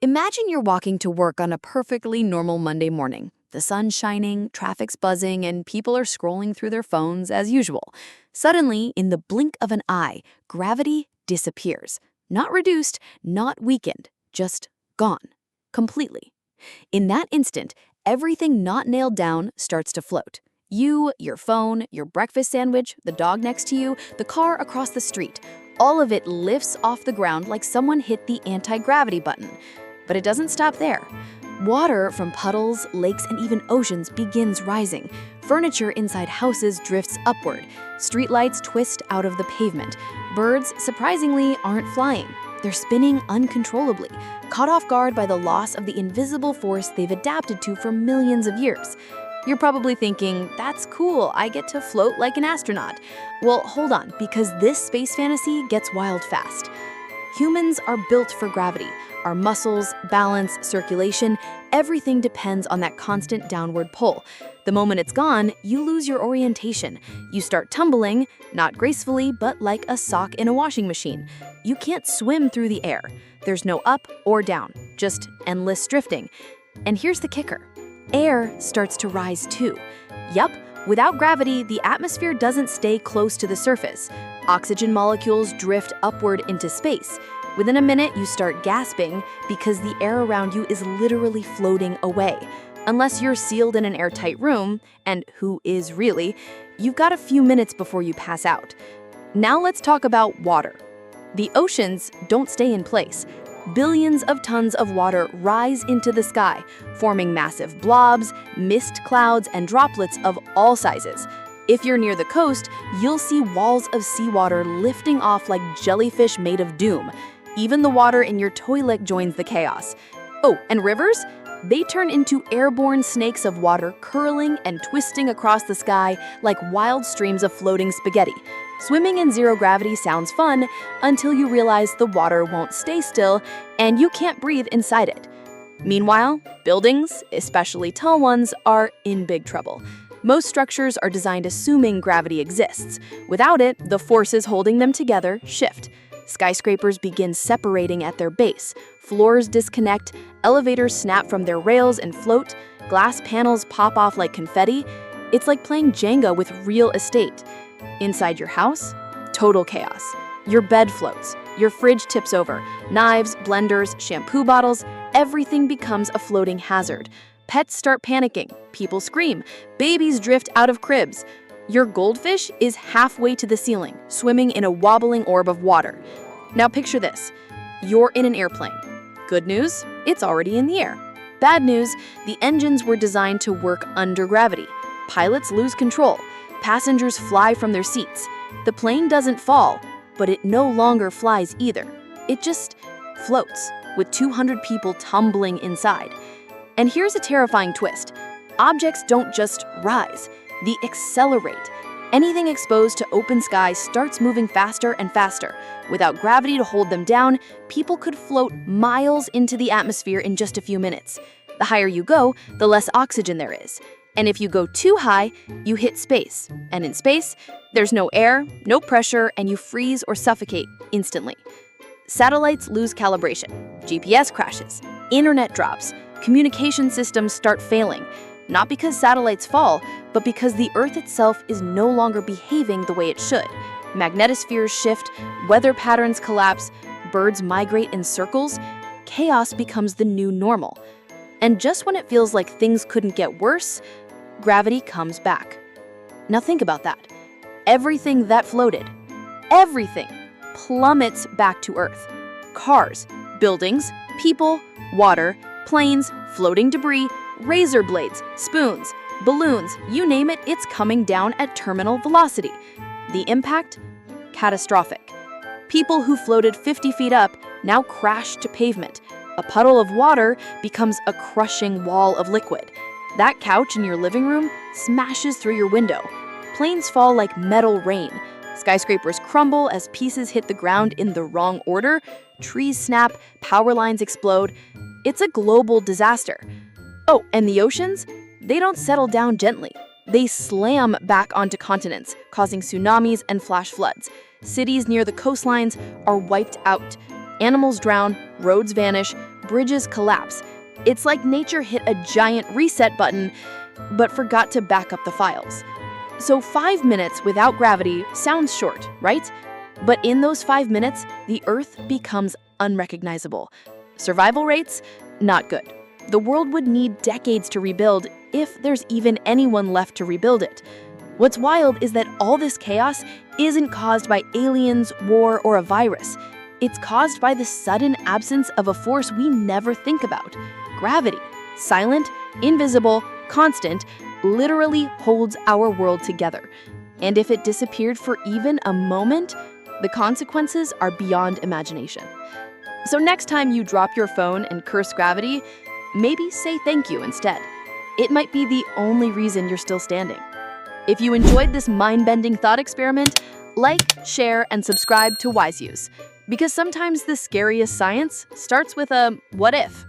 Imagine you're walking to work on a perfectly normal Monday morning. The sun's shining, traffic's buzzing, and people are scrolling through their phones as usual. Suddenly, in the blink of an eye, gravity disappears. Not reduced, not weakened, just gone. Completely. In that instant, everything not nailed down starts to float. You, your phone, your breakfast sandwich, the dog next to you, the car across the street. All of it lifts off the ground like someone hit the anti-gravity button. But it doesn't stop there. Water from puddles, lakes, and even oceans begins rising. Furniture inside houses drifts upward. Streetlights twist out of the pavement. Birds, surprisingly, aren't flying. They're spinning uncontrollably, caught off guard by the loss of the invisible force they've adapted to for millions of years. You're probably thinking, that's cool, I get to float like an astronaut. Well, hold on, because this space fantasy gets wild fast. Humans are built for gravity. Our muscles, balance, circulation, everything depends on that constant downward pull. The moment it's gone, you lose your orientation. You start tumbling, not gracefully, but like a sock in a washing machine. You can't swim through the air. There's no up or down, just endless drifting. And here's the kicker. Air starts to rise too. Yup, without gravity, the atmosphere doesn't stay close to the surface. Oxygen molecules drift upward into space. Within a minute, you start gasping because the air around you is literally floating away. Unless you're sealed in an airtight room, and who is really, you've got a few minutes before you pass out. Now let's talk about water. The oceans don't stay in place. Billions of tons of water rise into the sky, forming massive blobs, mist clouds, and droplets of all sizes. If you're near the coast, you'll see walls of seawater lifting off like jellyfish made of doom. Even the water in your toilet joins the chaos. Oh, and rivers? They turn into airborne snakes of water curling and twisting across the sky like wild streams of floating spaghetti. Swimming in zero gravity sounds fun until you realize the water won't stay still and you can't breathe inside it. Meanwhile, buildings, especially tall ones, are in big trouble. Most structures are designed assuming gravity exists. Without it, the forces holding them together shift. Skyscrapers begin separating at their base. Floors disconnect, elevators snap from their rails and float, glass panels pop off like confetti. It's like playing Jenga with real estate. Inside your house, total chaos. Your bed floats, your fridge tips over, knives, blenders, shampoo bottles, everything becomes a floating hazard. Pets start panicking, people scream, babies drift out of cribs. Your goldfish is halfway to the ceiling, swimming in a wobbling orb of water. Now picture this. You're in an airplane. Good news, it's already in the air. Bad news, the engines were designed to work under gravity. Pilots lose control. Passengers fly from their seats. The plane doesn't fall, but it no longer flies either. It just floats, with 200 people tumbling inside. And here's a terrifying twist. Objects don't just rise. They accelerate. Anything exposed to open sky starts moving faster and faster. Without gravity to hold them down, people could float miles into the atmosphere in just a few minutes. The higher you go, the less oxygen there is. And if you go too high, you hit space. And in space, there's no air, no pressure, and you freeze or suffocate instantly. Satellites lose calibration. GPS crashes. Internet drops. Communication systems start failing. Not because satellites fall, but because the Earth itself is no longer behaving the way it should. Magnetospheres shift, weather patterns collapse, birds migrate in circles. Chaos becomes the new normal. And just when it feels like things couldn't get worse, gravity comes back. Now think about that. Everything that floated, everything, plummets back to Earth. Cars, buildings, people, water, planes, floating debris, razor blades, spoons, balloons, you name it, it's coming down at terminal velocity. The impact? Catastrophic. People who floated 50 feet up now crash to pavement. A puddle of water becomes a crushing wall of liquid. That couch in your living room smashes through your window. Planes fall like metal rain. Skyscrapers crumble as pieces hit the ground in the wrong order. Trees snap, power lines explode. It's a global disaster. Oh, and the oceans? They don't settle down gently. They slam back onto continents, causing tsunamis and flash floods. Cities near the coastlines are wiped out. Animals drown, roads vanish, bridges collapse. It's like nature hit a giant reset button, but forgot to back up the files. So 5 minutes without gravity sounds short, right? But in those 5 minutes, the Earth becomes unrecognizable. Survival rates? Not good. The world would need decades to rebuild, if there's even anyone left to rebuild it. What's wild is that all this chaos isn't caused by aliens, war, or a virus. It's caused by the sudden absence of a force we never think about. Gravity, silent, invisible, constant, literally holds our world together. And if it disappeared for even a moment, the consequences are beyond imagination. So next time you drop your phone and curse gravity, maybe say thank you instead. It might be the only reason you're still standing. If you enjoyed this mind-bending thought experiment, like, share, and subscribe to Wiseuse, because sometimes the scariest science starts with a what if.